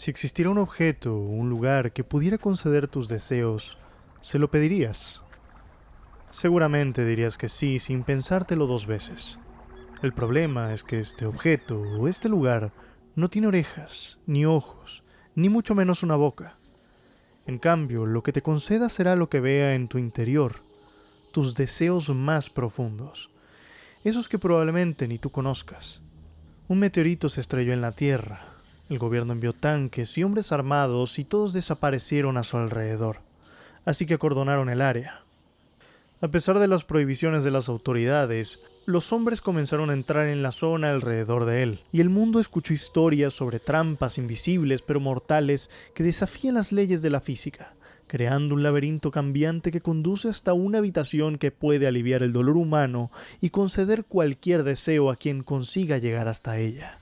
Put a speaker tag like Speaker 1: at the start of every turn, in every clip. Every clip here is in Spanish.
Speaker 1: Si existiera un objeto o un lugar que pudiera conceder tus deseos, ¿se lo pedirías? Seguramente dirías que sí sin pensártelo dos veces. El problema es que este objeto o este lugar no tiene orejas, ni ojos, ni mucho menos una boca. En cambio, lo que te conceda será lo que vea en tu interior, tus deseos más profundos, esos que probablemente ni tú conozcas. Un meteorito se estrelló en la Tierra. El gobierno envió tanques y hombres armados y todos desaparecieron a su alrededor, así que acordonaron el área. A pesar de las prohibiciones de las autoridades, los hombres comenzaron a entrar en la zona alrededor de él, y el mundo escuchó historias sobre trampas invisibles pero mortales que desafían las leyes de la física, creando un laberinto cambiante que conduce hasta una habitación que puede aliviar el dolor humano y conceder cualquier deseo a quien consiga llegar hasta ella.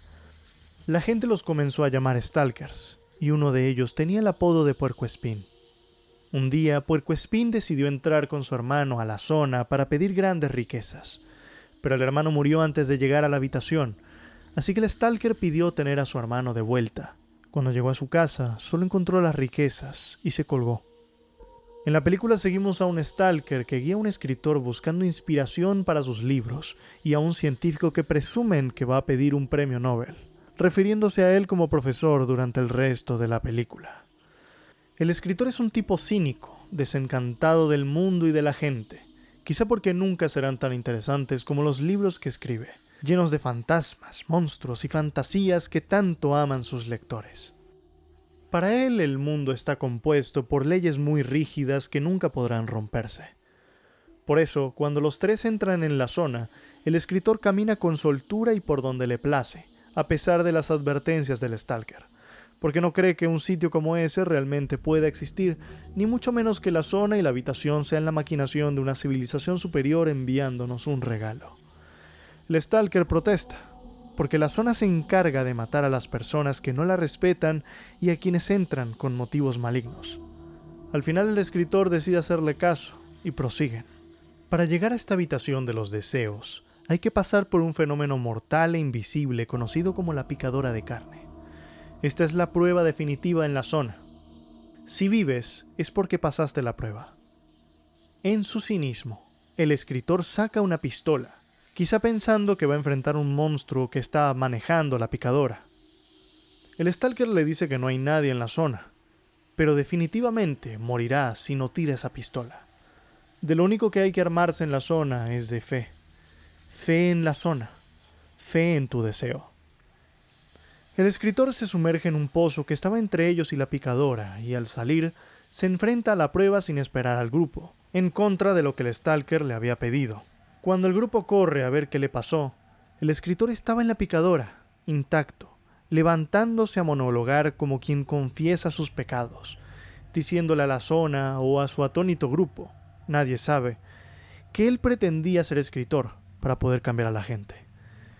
Speaker 1: La gente los comenzó a llamar Stalkers, y uno de ellos tenía el apodo de Puercoespín. Un día, Puercoespín decidió entrar con su hermano a la zona para pedir grandes riquezas, pero el hermano murió antes de llegar a la habitación, así que el Stalker pidió tener a su hermano de vuelta. Cuando llegó a su casa, solo encontró las riquezas y se colgó. En la película seguimos a un Stalker que guía a un escritor buscando inspiración para sus libros y a un científico que presumen que va a pedir un premio Nobel, refiriéndose a él como profesor durante el resto de la película. El escritor es un tipo cínico, desencantado del mundo y de la gente, quizá porque nunca serán tan interesantes como los libros que escribe, llenos de fantasmas, monstruos y fantasías que tanto aman sus lectores. Para él el mundo está compuesto por leyes muy rígidas que nunca podrán romperse. Por eso, cuando los tres entran en la zona, el escritor camina con soltura y por donde le place, a pesar de las advertencias del Stalker, porque no cree que un sitio como ese realmente pueda existir, ni mucho menos que la zona y la habitación sean la maquinación de una civilización superior enviándonos un regalo. El Stalker protesta, porque la zona se encarga de matar a las personas que no la respetan y a quienes entran con motivos malignos. Al final el escritor decide hacerle caso y prosiguen. Para llegar a esta habitación de los deseos, hay que pasar por un fenómeno mortal e invisible conocido como la picadora de carne. Esta es la prueba definitiva en la zona. Si vives, es porque pasaste la prueba. En su cinismo, el escritor saca una pistola, quizá pensando que va a enfrentar un monstruo que está manejando la picadora. El Stalker le dice que no hay nadie en la zona, pero definitivamente morirá si no tira esa pistola. De lo único que hay que armarse en la zona es de fe. Fe en la zona. Fe en tu deseo. El escritor se sumerge en un pozo que estaba entre ellos y la picadora, y al salir, se enfrenta a la prueba sin esperar al grupo, en contra de lo que el Stalker le había pedido. Cuando el grupo corre a ver qué le pasó, el escritor estaba en la picadora, intacto, levantándose a monologar como quien confiesa sus pecados, diciéndole a la zona o a su atónito grupo, nadie sabe, que él pretendía ser escritor para poder cambiar a la gente.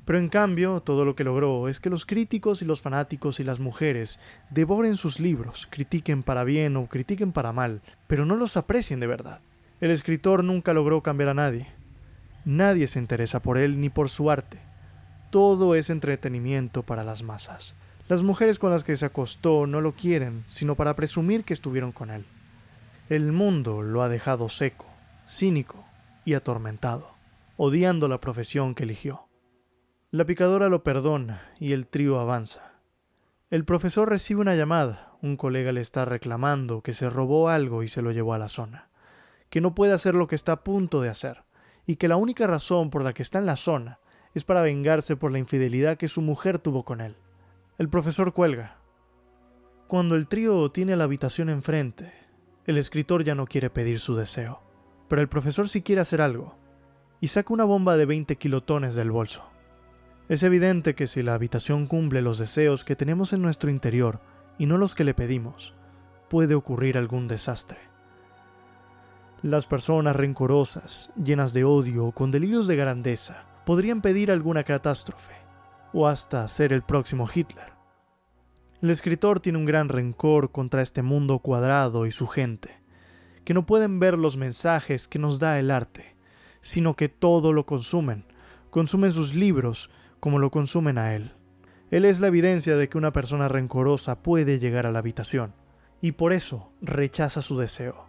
Speaker 1: Pero en cambio, todo lo que logró es que los críticos y los fanáticos y las mujeres devoren sus libros, critiquen para bien o critiquen para mal, pero no los aprecien de verdad. El escritor nunca logró cambiar a nadie. Nadie se interesa por él ni por su arte. Todo es entretenimiento para las masas. Las mujeres con las que se acostó no lo quieren, sino para presumir que estuvieron con él. El mundo lo ha dejado seco, cínico y atormentado, odiando la profesión que eligió. La picadora lo perdona y el trío avanza. El profesor recibe una llamada. Un colega le está reclamando que se robó algo y se lo llevó a la zona, que no puede hacer lo que está a punto de hacer, y que la única razón por la que está en la zona es para vengarse por la infidelidad que su mujer tuvo con él. El profesor cuelga. Cuando el trío tiene la habitación enfrente, el escritor ya no quiere pedir su deseo, pero el profesor sí quiere hacer algo, y saca una bomba de 20 kilotones del bolso. Es evidente que si la habitación cumple los deseos que tenemos en nuestro interior y no los que le pedimos, puede ocurrir algún desastre. Las personas rencorosas, llenas de odio o con delirios de grandeza, podrían pedir alguna catástrofe, o hasta ser el próximo Hitler. El escritor tiene un gran rencor contra este mundo cuadrado y su gente, que no pueden ver los mensajes que nos da el arte, sino que todo lo consumen sus libros como lo consumen a él. Él es la evidencia de que una persona rencorosa puede llegar a la habitación, y por eso rechaza su deseo.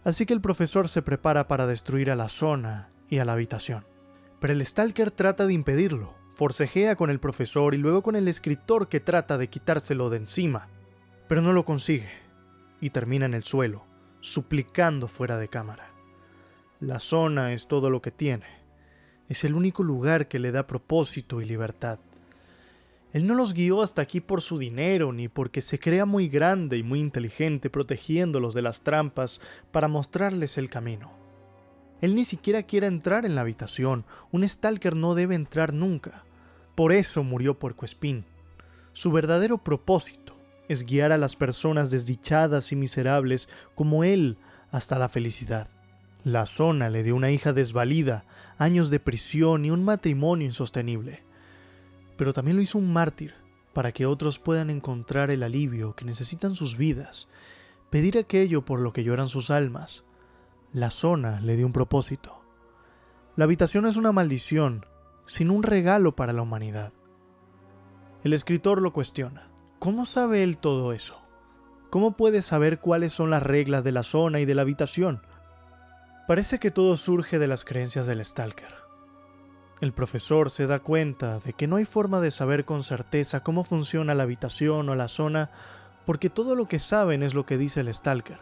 Speaker 1: Así que el profesor se prepara para destruir a la zona y a la habitación. Pero el Stalker trata de impedirlo, forcejea con el profesor y luego con el escritor que trata de quitárselo de encima, pero no lo consigue, y termina en el suelo, suplicando fuera de cámara. La zona es todo lo que tiene. Es el único lugar que le da propósito y libertad. Él no los guió hasta aquí por su dinero, ni porque se crea muy grande y muy inteligente protegiéndolos de las trampas para mostrarles el camino. Él ni siquiera quiere entrar en la habitación. Un Stalker no debe entrar nunca. Por eso murió Puercoespín. Su verdadero propósito es guiar a las personas desdichadas y miserables como él hasta la felicidad. La zona le dio una hija desvalida, años de prisión y un matrimonio insostenible. Pero también lo hizo un mártir, para que otros puedan encontrar el alivio que necesitan sus vidas, pedir aquello por lo que lloran sus almas. La zona le dio un propósito. La habitación es una maldición, sino un regalo para la humanidad. El escritor lo cuestiona. ¿Cómo sabe él todo eso? ¿Cómo puede saber cuáles son las reglas de la zona y de la habitación? Parece que todo surge de las creencias del Stalker. El profesor se da cuenta de que no hay forma de saber con certeza cómo funciona la habitación o la zona, porque todo lo que saben es lo que dice el Stalker.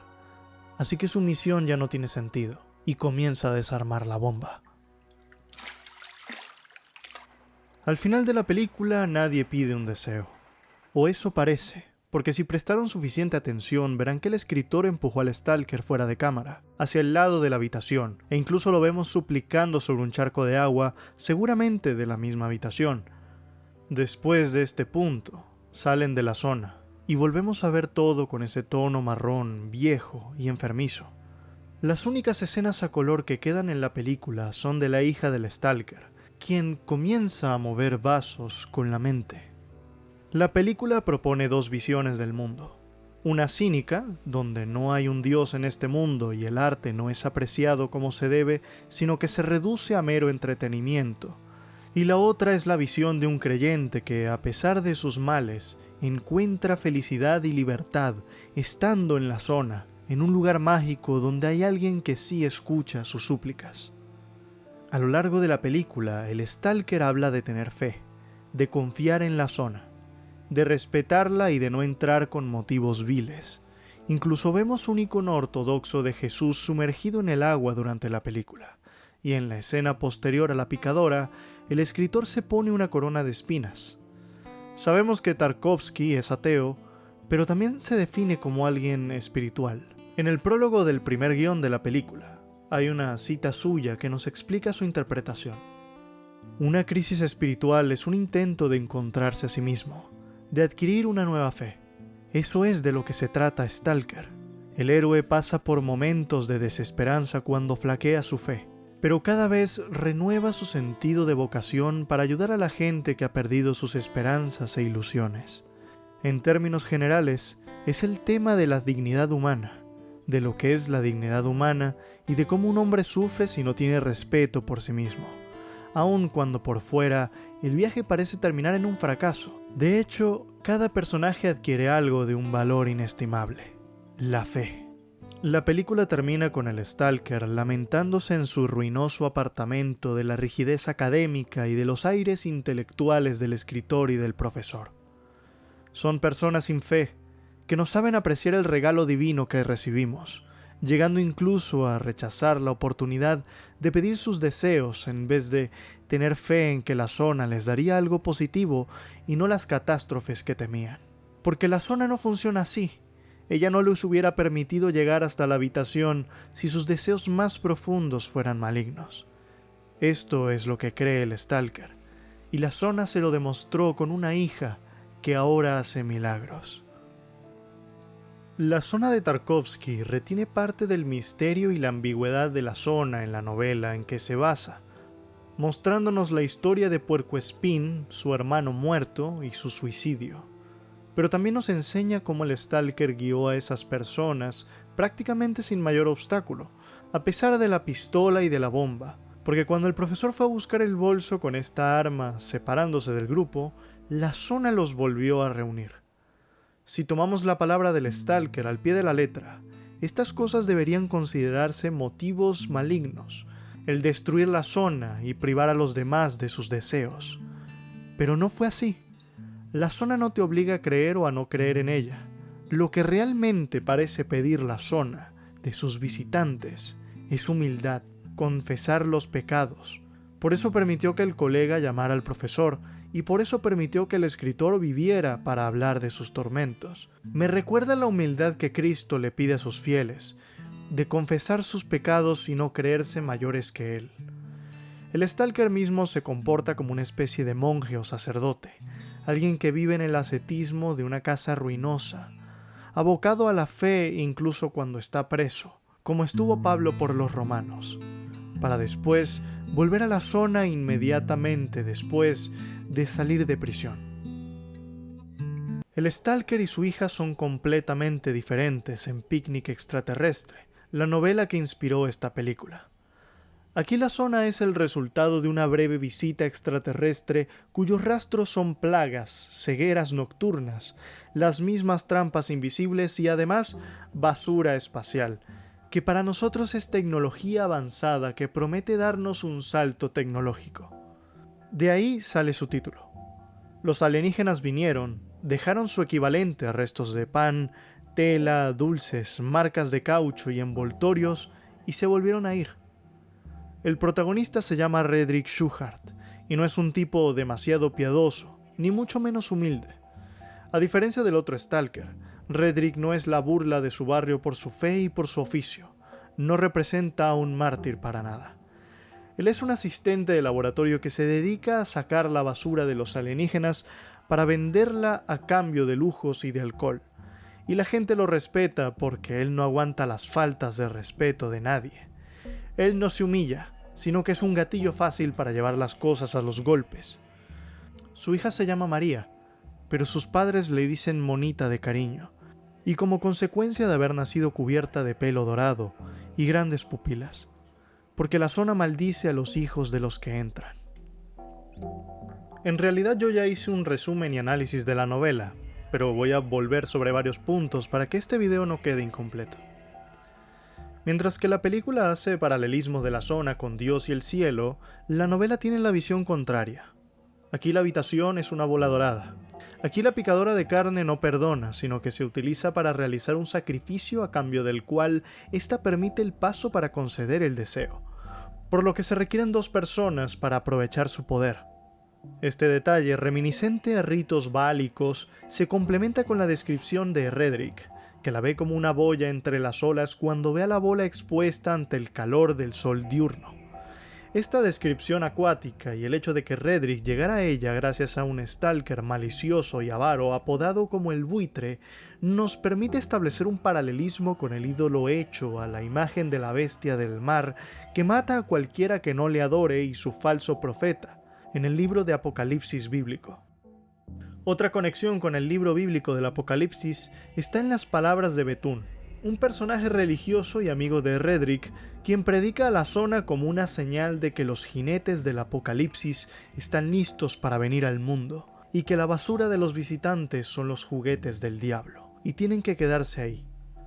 Speaker 1: Así que su misión ya no tiene sentido, y comienza a desarmar la bomba. Al final de la película nadie pide un deseo. O eso parece, porque si prestaron suficiente atención verán que el escritor empujó al Stalker fuera de cámara, hacia el lado de la habitación, e incluso lo vemos suplicando sobre un charco de agua, seguramente de la misma habitación. Después de este punto, salen de la zona, y volvemos a ver todo con ese tono marrón, viejo y enfermizo. Las únicas escenas a color que quedan en la película son de la hija del Stalker, quien comienza a mover vasos con la mente. La película propone dos visiones del mundo. Una cínica, donde no hay un dios en este mundo y el arte no es apreciado como se debe, sino que se reduce a mero entretenimiento. Y la otra es la visión de un creyente que, a pesar de sus males, encuentra felicidad y libertad estando en la zona, en un lugar mágico donde hay alguien que sí escucha sus súplicas. A lo largo de la película, el Stalker habla de tener fe, de confiar en la zona, de respetarla y de no entrar con motivos viles. Incluso vemos un icono ortodoxo de Jesús sumergido en el agua durante la película, y en la escena posterior a la picadora, el escritor se pone una corona de espinas. Sabemos que Tarkovsky es ateo, pero también se define como alguien espiritual. En el prólogo del primer guión de la película, hay una cita suya que nos explica su interpretación. Una crisis espiritual es un intento de encontrarse a sí mismo, de adquirir una nueva fe. Eso es de lo que se trata Stalker. El héroe pasa por momentos de desesperanza cuando flaquea su fe, pero cada vez renueva su sentido de vocación para ayudar a la gente que ha perdido sus esperanzas e ilusiones. En términos generales, es el tema de la dignidad humana, de lo que es la dignidad humana y de cómo un hombre sufre si no tiene respeto por sí mismo, aun cuando por fuera el viaje parece terminar en un fracaso. De hecho, cada personaje adquiere algo de un valor inestimable: la fe. La película termina con el Stalker lamentándose en su ruinoso apartamento de la rigidez académica y de los aires intelectuales del escritor y del profesor. Son personas sin fe, que no saben apreciar el regalo divino que recibimos, llegando incluso a rechazar la oportunidad de pedir sus deseos en vez de tener fe en que la zona les daría algo positivo y no las catástrofes que temían. Porque la zona no funciona así. Ella no les hubiera permitido llegar hasta la habitación si sus deseos más profundos fueran malignos. Esto es lo que cree el Stalker, y la zona se lo demostró con una hija que ahora hace milagros. La zona de Tarkovsky retiene parte del misterio y la ambigüedad de la zona en la novela en que se basa, mostrándonos la historia de Puercoespín, su hermano muerto y su suicidio. Pero también nos enseña cómo el Stalker guió a esas personas prácticamente sin mayor obstáculo, a pesar de la pistola y de la bomba, porque cuando el profesor fue a buscar el bolso con esta arma separándose del grupo, la zona los volvió a reunir. Si tomamos la palabra del Stalker al pie de la letra, estas cosas deberían considerarse motivos malignos, el destruir la zona y privar a los demás de sus deseos. Pero no fue así. La zona no te obliga a creer o a no creer en ella. Lo que realmente parece pedir la zona de sus visitantes es humildad, confesar los pecados. Por eso permitió que el colega llamara al profesor, y por eso permitió que el escritor viviera para hablar de sus tormentos. Me recuerda la humildad que Cristo le pide a sus fieles, de confesar sus pecados y no creerse mayores que Él. El Stalker mismo se comporta como una especie de monje o sacerdote, alguien que vive en el ascetismo de una casa ruinosa, abocado a la fe incluso cuando está preso, como estuvo Pablo por los romanos, para después volver a la zona inmediatamente después de salir de prisión. El Stalker y su hija son completamente diferentes en Picnic Extraterrestre, la novela que inspiró esta película. Aquí la zona es el resultado de una breve visita extraterrestre cuyos rastros son plagas, cegueras nocturnas, las mismas trampas invisibles y además basura espacial, que para nosotros es tecnología avanzada que promete darnos un salto tecnológico. De ahí sale su título. Los alienígenas vinieron, dejaron su equivalente a restos de pan, tela, dulces, marcas de caucho y envoltorios y se volvieron a ir. El protagonista se llama Redrick Schuhart y no es un tipo demasiado piadoso, ni mucho menos humilde. A diferencia del otro Stalker, Redrick no es la burla de su barrio por su fe y por su oficio. No representa a un mártir para nada. Él es un asistente de laboratorio que se dedica a sacar la basura de los alienígenas para venderla a cambio de lujos y de alcohol. Y la gente lo respeta porque él no aguanta las faltas de respeto de nadie. Él no se humilla, sino que es un gatillo fácil para llevar las cosas a los golpes. Su hija se llama María, pero sus padres le dicen Monita de cariño, y como consecuencia de haber nacido cubierta de pelo dorado y grandes pupilas, porque la zona maldice a los hijos de los que entran. En realidad yo ya hice un resumen y análisis de la novela, pero voy a volver sobre varios puntos para que este video no quede incompleto. Mientras que la película hace paralelismo de la zona con Dios y el cielo, la novela tiene la visión contraria. Aquí la habitación es una bola dorada. Aquí la picadora de carne no perdona, sino que se utiliza para realizar un sacrificio a cambio del cual ésta permite el paso para conceder el deseo, por lo que se requieren dos personas para aprovechar su poder. Este detalle, reminiscente a ritos bálicos, se complementa con la descripción de Redrick, que la ve como una boya entre las olas cuando ve a la bola expuesta ante el calor del sol diurno. Esta descripción acuática y el hecho de que Redrick llegara a ella gracias a un Stalker malicioso y avaro apodado como el Buitre, nos permite establecer un paralelismo con el ídolo hecho a la imagen de la bestia del mar que mata a cualquiera que no le adore y su falso profeta, en el libro de Apocalipsis bíblico. Otra conexión con el libro bíblico del Apocalipsis está en las palabras de Betún, un personaje religioso y amigo de Redrick, quien predica a la zona como una señal de que los jinetes del Apocalipsis están listos para venir al mundo, y que la basura de los visitantes son los juguetes del diablo, y tienen que quedarse ahí.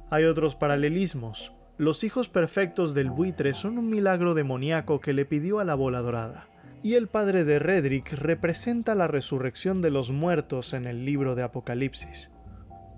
Speaker 1: Hay otros paralelismos. Los hijos perfectos del buitre son un milagro demoníaco que le pidió a la bola dorada, y el padre de Redrick representa la resurrección de los muertos en el libro de Apocalipsis.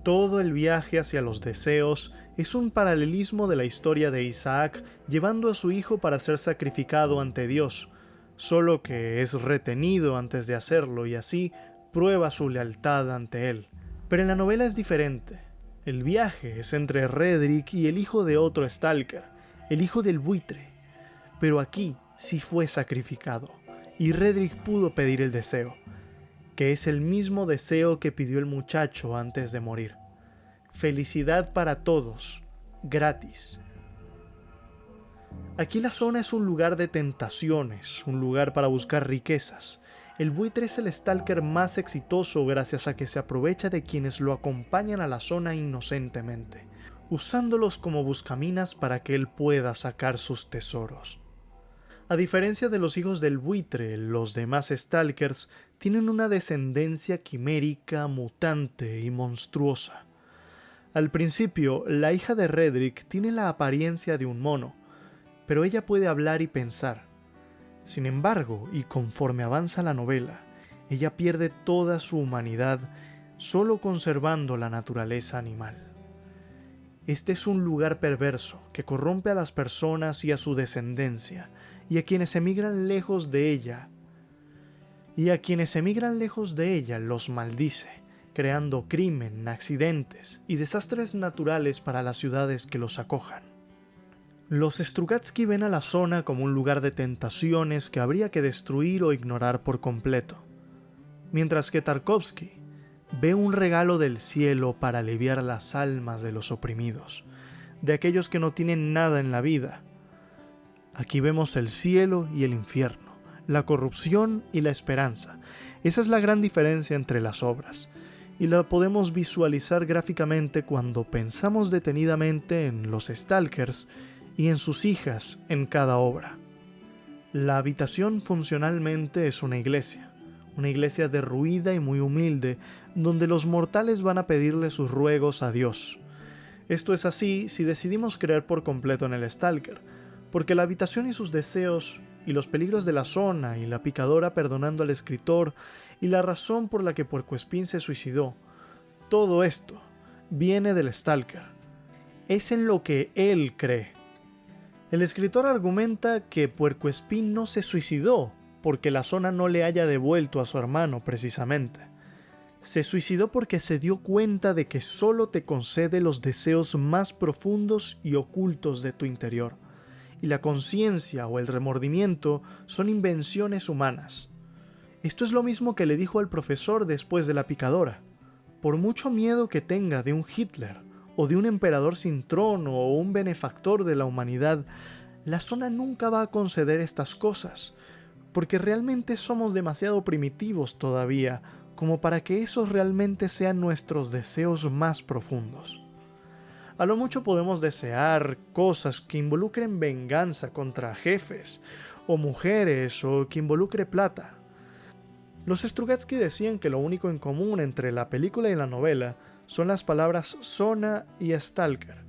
Speaker 1: Todo el viaje hacia los deseos es un paralelismo de la historia de Isaac llevando a su hijo para ser sacrificado ante Dios, solo que es retenido antes de hacerlo y así prueba su lealtad ante él. Pero en la novela es diferente. El viaje es entre Redrick y el hijo de otro Stalker, el hijo del buitre. Pero aquí sí fue sacrificado, y Redrick pudo pedir el deseo, que es el mismo deseo que pidió el muchacho antes de morir. Felicidad para todos, gratis. Aquí la zona es un lugar de tentaciones, un lugar para buscar riquezas. El buitre es el Stalker más exitoso gracias a que se aprovecha de quienes lo acompañan a la zona inocentemente, usándolos como buscaminas para que él pueda sacar sus tesoros. A diferencia de los hijos del buitre, los demás Stalkers tienen una descendencia quimérica, mutante y monstruosa. Al principio, la hija de Redrick tiene la apariencia de un mono, pero ella puede hablar y pensar. Sin embargo, y conforme avanza la novela, ella pierde toda su humanidad, solo conservando la naturaleza animal. Este es un lugar perverso que corrompe a las personas y a su descendencia, y a quienes emigran lejos de ella. Los maldice, creando crimen, accidentes y desastres naturales para las ciudades que los acojan. Los Strugatsky ven a la zona como un lugar de tentaciones que habría que destruir o ignorar por completo, mientras que Tarkovsky ve un regalo del cielo para aliviar las almas de los oprimidos, de aquellos que no tienen nada en la vida. Aquí vemos el cielo y el infierno, la corrupción y la esperanza. Esa es la gran diferencia entre las obras, y la podemos visualizar gráficamente cuando pensamos detenidamente en los Stalkers y en sus hijas en cada obra. La habitación funcionalmente es una iglesia derruida y muy humilde, donde los mortales van a pedirle sus ruegos a Dios. Esto es así si decidimos creer por completo en el Stalker, porque la habitación y sus deseos, y los peligros de la zona, y la picadora perdonando al escritor, y la razón por la que Puercoespín se suicidó, todo esto viene del Stalker. Es en lo que él cree. El escritor argumenta que Puercoespín no se suicidó porque la zona no le haya devuelto a su hermano precisamente. Se suicidó porque se dio cuenta de que solo te concede los deseos más profundos y ocultos de tu interior, y la conciencia o el remordimiento son invenciones humanas. Esto es lo mismo que le dijo al profesor después de la picadora. Por mucho miedo que tenga de un Hitler, o de un emperador sin trono, o un benefactor de la humanidad, la zona nunca va a conceder estas cosas, porque realmente somos demasiado primitivos todavía como para que esos realmente sean nuestros deseos más profundos. A lo mucho podemos desear cosas que involucren venganza contra jefes, o mujeres, o que involucre plata. Los Strugatsky decían que lo único en común entre la película y la novela son las palabras zona y Stalker,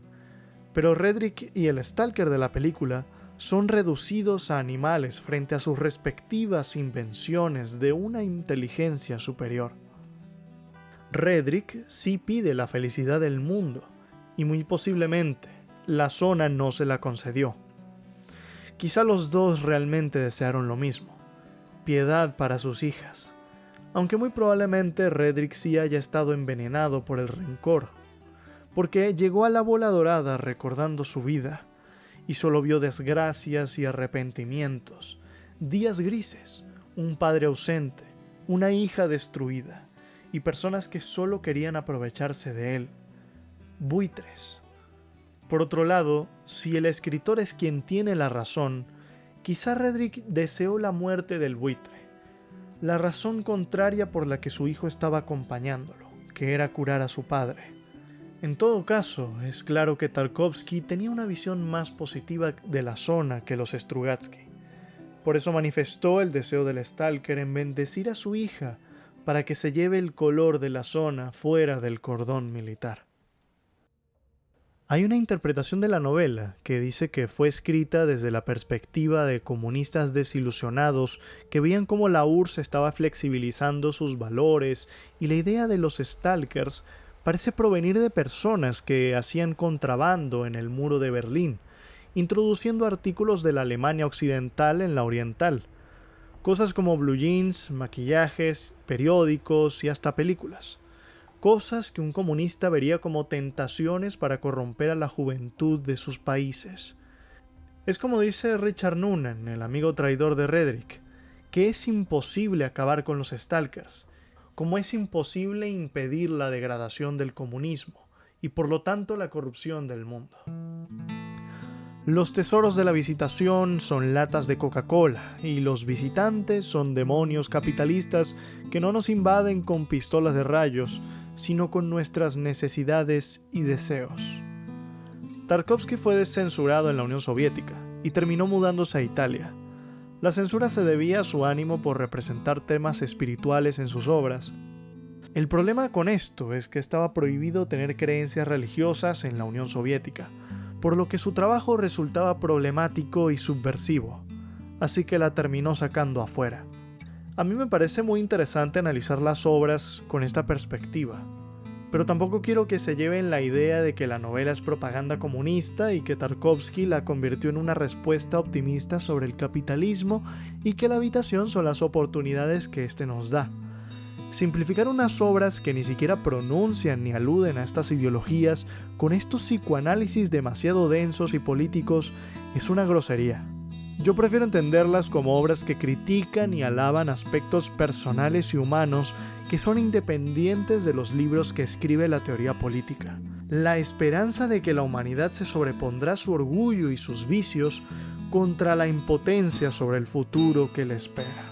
Speaker 1: pero Redrick y el Stalker de la película son reducidos a animales frente a sus respectivas invenciones de una inteligencia superior. Redrick sí pide la felicidad del mundo, y muy posiblemente la zona no se la concedió. Quizá los dos realmente desearon lo mismo, piedad para sus hijas, aunque muy probablemente Redrick sí haya estado envenenado por el rencor, porque llegó a la bola dorada recordando su vida, y solo vio desgracias y arrepentimientos, días grises, un padre ausente, una hija destruida, y personas que solo querían aprovecharse de él. Buitres. Por otro lado, si el escritor es quien tiene la razón, quizá Redrick deseó la muerte del buitre, la razón contraria por la que su hijo estaba acompañándolo, que era curar a su padre. En todo caso, es claro que Tarkovsky tenía una visión más positiva de la zona que los Strugatsky. Por eso manifestó el deseo del Stalker en bendecir a su hija para que se lleve el color de la zona fuera del cordón militar. Hay una interpretación de la novela que dice que fue escrita desde la perspectiva de comunistas desilusionados que veían cómo la URSS estaba flexibilizando sus valores, y la idea de los Stalkers parece provenir de personas que hacían contrabando en el muro de Berlín, introduciendo artículos de la Alemania occidental en la oriental, cosas como blue jeans, maquillajes, periódicos y hasta películas, cosas que un comunista vería como tentaciones para corromper a la juventud de sus países. Es como dice Richard Noonan, el amigo traidor de Redrick, que es imposible acabar con los Stalkers, como es imposible impedir la degradación del comunismo y por lo tanto la corrupción del mundo. Los tesoros de la visitación son latas de Coca-Cola y los visitantes son demonios capitalistas que no nos invaden con pistolas de rayos, sino con nuestras necesidades y deseos. Tarkovsky fue descensurado en la Unión Soviética y terminó mudándose a Italia. La censura se debía a su ánimo por representar temas espirituales en sus obras. El problema con esto es que estaba prohibido tener creencias religiosas en la Unión Soviética, por lo que su trabajo resultaba problemático y subversivo, así que la terminó sacando afuera. A mí me parece muy interesante analizar las obras con esta perspectiva, pero tampoco quiero que se lleven la idea de que la novela es propaganda comunista y que Tarkovsky la convirtió en una respuesta optimista sobre el capitalismo y que la habitación son las oportunidades que éste nos da. Simplificar unas obras que ni siquiera pronuncian ni aluden a estas ideologías con estos psicoanálisis demasiado densos y políticos es una grosería. Yo prefiero entenderlas como obras que critican y alaban aspectos personales y humanos que son independientes de los libros que escribe la teoría política. La esperanza de que la humanidad se sobrepondrá su orgullo y sus vicios contra la impotencia sobre el futuro que le espera.